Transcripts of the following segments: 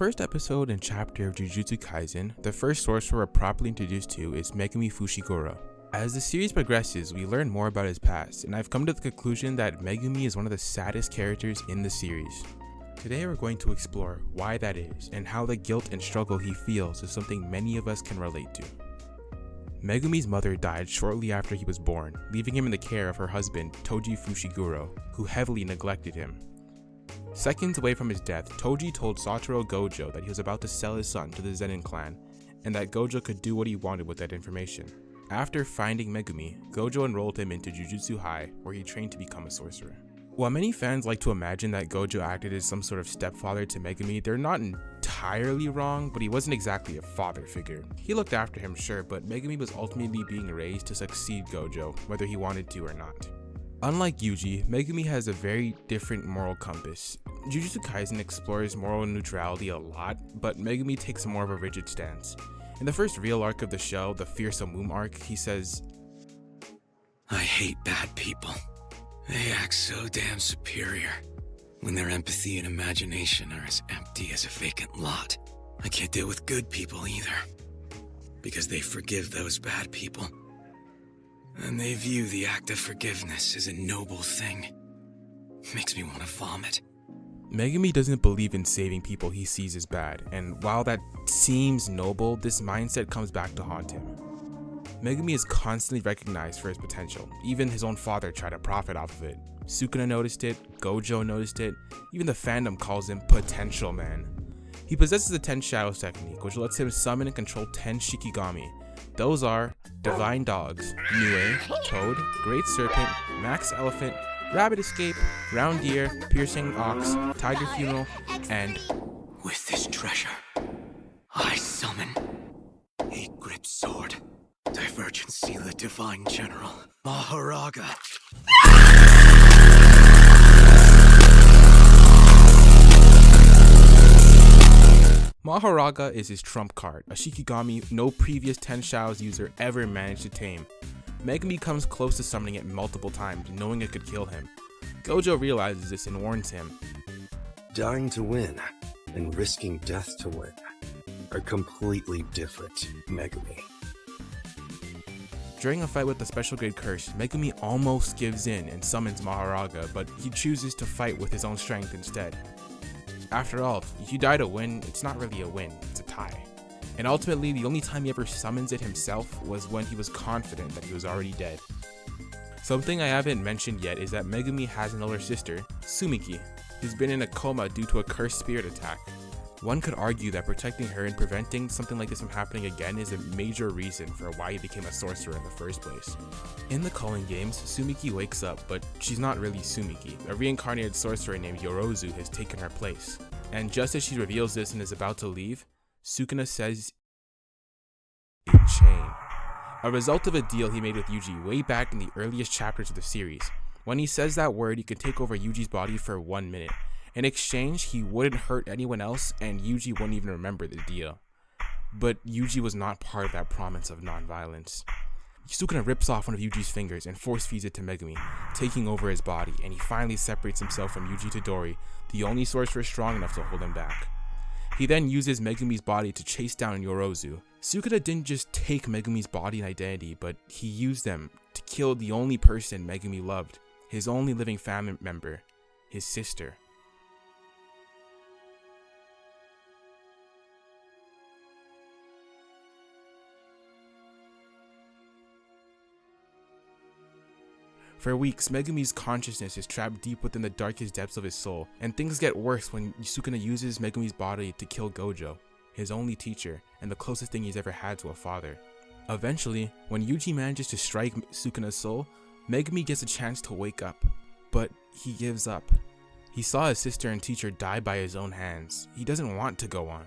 the first episode and chapter of Jujutsu Kaisen, the first sorcerer we're properly introduced to is Megumi Fushiguro. As the series progresses, we learn more about his past, and I've come to the conclusion that Megumi is one of the saddest characters in the series. Today we're going to explore why that is, and how the guilt and struggle he feels is something many of us can relate to. Megumi's mother died shortly after he was born, leaving him in the care of her husband, Toji Fushiguro, who heavily neglected him. Seconds away from his death, Toji told Satoru Gojo that he was about to sell his son to the Zenin clan, and that Gojo could do what he wanted with that information. After finding Megumi, Gojo enrolled him into Jujutsu High, where he trained to become a sorcerer. While many fans like to imagine that Gojo acted as some sort of stepfather to Megumi, they're not entirely wrong, but he wasn't exactly a father figure. He looked after him, sure, but Megumi was ultimately being raised to succeed Gojo, whether he wanted to or not. Unlike Yuji, Megumi has a very different moral compass. Jujutsu Kaisen explores moral neutrality a lot, but Megumi takes more of a rigid stance. In the first real arc of the show, the Fearsome Womb arc, he says, I hate bad people. They act so damn superior. When their empathy and imagination are as empty as a vacant lot. I can't deal with good people either. Because they forgive those bad people. And they view the act of forgiveness as a noble thing. Makes me want to vomit. Megumi doesn't believe in saving people he sees as bad, and while that seems noble, this mindset comes back to haunt him. Megumi is constantly recognized for his potential. Even his own father tried to profit off of it. Sukuna noticed it, Gojo noticed it, even the fandom calls him Potential Man. He possesses the 10 Shadows technique, which lets him summon and control 10 Shikigami. Those are Divine Dogs, Nue, Toad, Great Serpent, Max Elephant, Rabbit Escape, Round Deer, Piercing Ox, Tiger Funeral, and... With this treasure, I summon 8-grip sword, Divergent Sela Divine General, Maharaga. Maharaga is his trump card, a Shikigami no previous 10 Shadows user ever managed to tame. Megumi comes close to summoning it multiple times, knowing it could kill him. Gojo realizes this and warns him. Dying to win and risking death to win are completely different, Megumi. During a fight with the special grade curse, Megumi almost gives in and summons Maharaga, but he chooses to fight with his own strength instead. After all, if you die to win, it's not really a win, it's a tie. And ultimately, the only time he ever summons it himself was when he was confident that he was already dead. Something I haven't mentioned yet is that Megumi has an older sister, Sumiki, who's been in a coma due to a cursed spirit attack. One could argue that protecting her and preventing something like this from happening again is a major reason for why he became a sorcerer in the first place. In the Culling games, Sumiki wakes up, but she's not really Sumiki. A reincarnated sorcerer named Yorozu has taken her place. And just as she reveals this and is about to leave, Sukuna says, a chain. A result of a deal he made with Yuji way back in the earliest chapters of the series. When he says that word, he could take over Yuji's body for 1 minute. In exchange, he wouldn't hurt anyone else and Yuji wouldn't even remember the deal. But Yuji was not part of that promise of non-violence. Sukuna rips off one of Yuji's fingers and force feeds it to Megumi, taking over his body, and he finally separates himself from Yuji Todori, the only sorcerer strong enough to hold him back. He then uses Megumi's body to chase down Yorozu. Sukuna didn't just take Megumi's body and identity, but he used them to kill the only person Megumi loved, his only living family member, his sister. For weeks, Megumi's consciousness is trapped deep within the darkest depths of his soul, and things get worse when Sukuna uses Megumi's body to kill Gojo, his only teacher, and the closest thing he's ever had to a father. Eventually, when Yuji manages to strike Sukuna's soul, Megumi gets a chance to wake up, but he gives up. He saw his sister and teacher die by his own hands. He doesn't want to go on.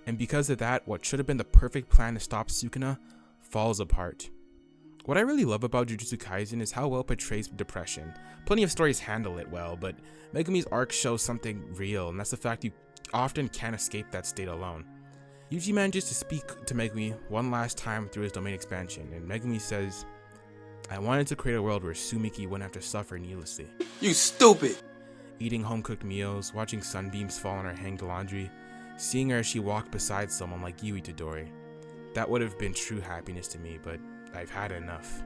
And because of that, what should have been the perfect plan to stop Sukuna falls apart. What I really love about Jujutsu Kaisen is how well it portrays depression. Plenty of stories handle it well, but Megumi's arc shows something real, and that's the fact you often can't escape that state alone. Yuji manages to speak to Megumi one last time through his domain expansion, and Megumi says, I wanted to create a world where Sumiki wouldn't have to suffer needlessly. You stupid! Eating home-cooked meals, watching sunbeams fall on her hanged laundry, seeing her as she walked beside someone like you, Itadori. That would have been true happiness to me, but I've had enough.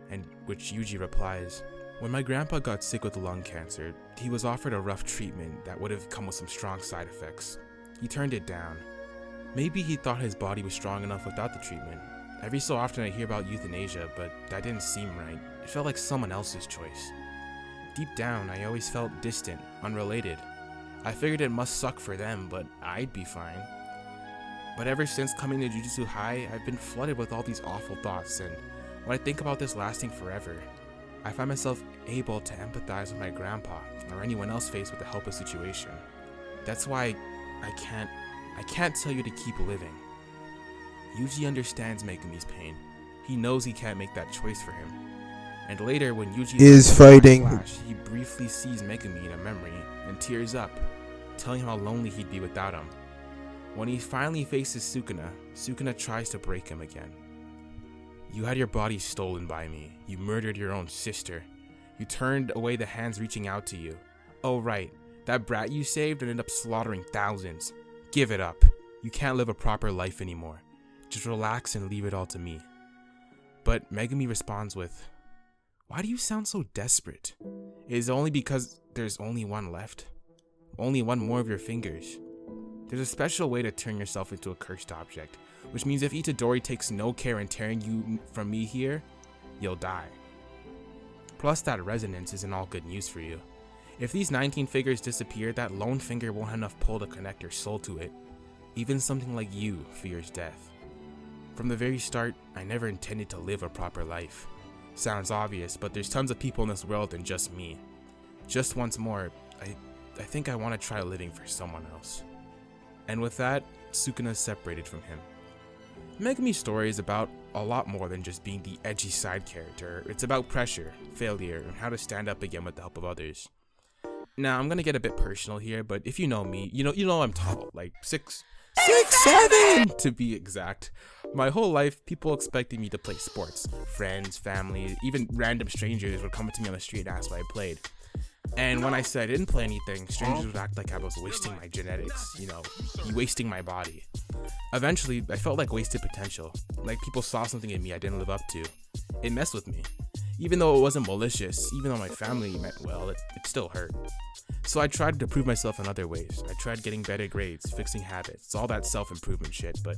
And which Yuji replies, when my grandpa got sick with lung cancer, he was offered a rough treatment that would have come with some strong side effects. He turned it down. Maybe he thought his body was strong enough without the treatment. Every so often I hear about euthanasia, but that didn't seem right. It felt like someone else's choice. Deep down, I always felt distant, unrelated. I figured it must suck for them, but I'd be fine. But ever since coming to Jujutsu High, I've been flooded with all these awful thoughts, and when I think about this lasting forever, I find myself able to empathize with my grandpa or anyone else faced with a helpless situation. That's why I can't tell you to keep living. Yuji understands Megumi's pain. He knows he can't make that choice for him. And later, when Yuji is fighting, he briefly sees Megumi in a memory and tears up, telling him how lonely he'd be without him. When he finally faces Sukuna tries to break him again. You had your body stolen by me. You murdered your own sister. You turned away the hands reaching out to you. Oh right, that brat you saved ended up slaughtering thousands. Give it up. You can't live a proper life anymore. Just relax and leave it all to me. But Megumi responds with, why do you sound so desperate? Is it only because there's only one left? Only one more of your fingers? There's a special way to turn yourself into a cursed object, which means if Itadori takes no care in tearing you from me here, you'll die. Plus that resonance isn't all good news for you. If these 19 fingers disappear, that lone finger won't have enough pull to connect your soul to it. Even something like you fears death. From the very start, I never intended to live a proper life. Sounds obvious, but there's tons of people in this world than just me. Just once more, I think I want to try living for someone else. And with that, Sukuna separated from him. Megumi's story is about a lot more than just being the edgy side character. It's about pressure, failure, and how to stand up again with the help of others. Now, I'm gonna get a bit personal here, but if you know me, you know I'm tall, like 6'7" to be exact. My whole life, people expected me to play sports. Friends, family, even random strangers would come up to me on the street and ask what I played. And when I said I didn't play anything, strangers would act like I was wasting my genetics, wasting my body. Eventually, I felt like wasted potential, like people saw something in me I didn't live up to. It messed with me. Even though it wasn't malicious, even though my family meant well, it still hurt. So I tried to prove myself in other ways. I tried getting better grades, fixing habits, all that self-improvement shit, but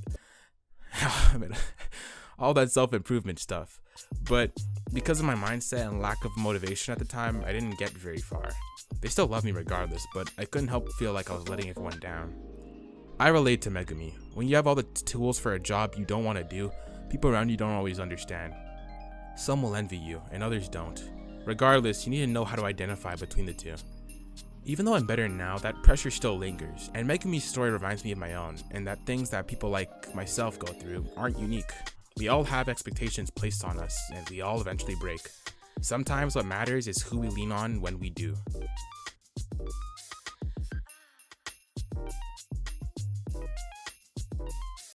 all that self-improvement stuff. But because of my mindset and lack of motivation at the time, I didn't get very far. They still love me regardless, but I couldn't help feel like I was letting everyone down. I relate to Megumi. When you have all the tools for a job you don't want to do, people around you don't always understand. Some will envy you, and others don't. Regardless, you need to know how to identify between the two. Even though I'm better now, that pressure still lingers, and Megumi's story reminds me of my own, and that things that people like myself go through aren't unique. We all have expectations placed on us, and we all eventually break. Sometimes what matters is who we lean on when we do.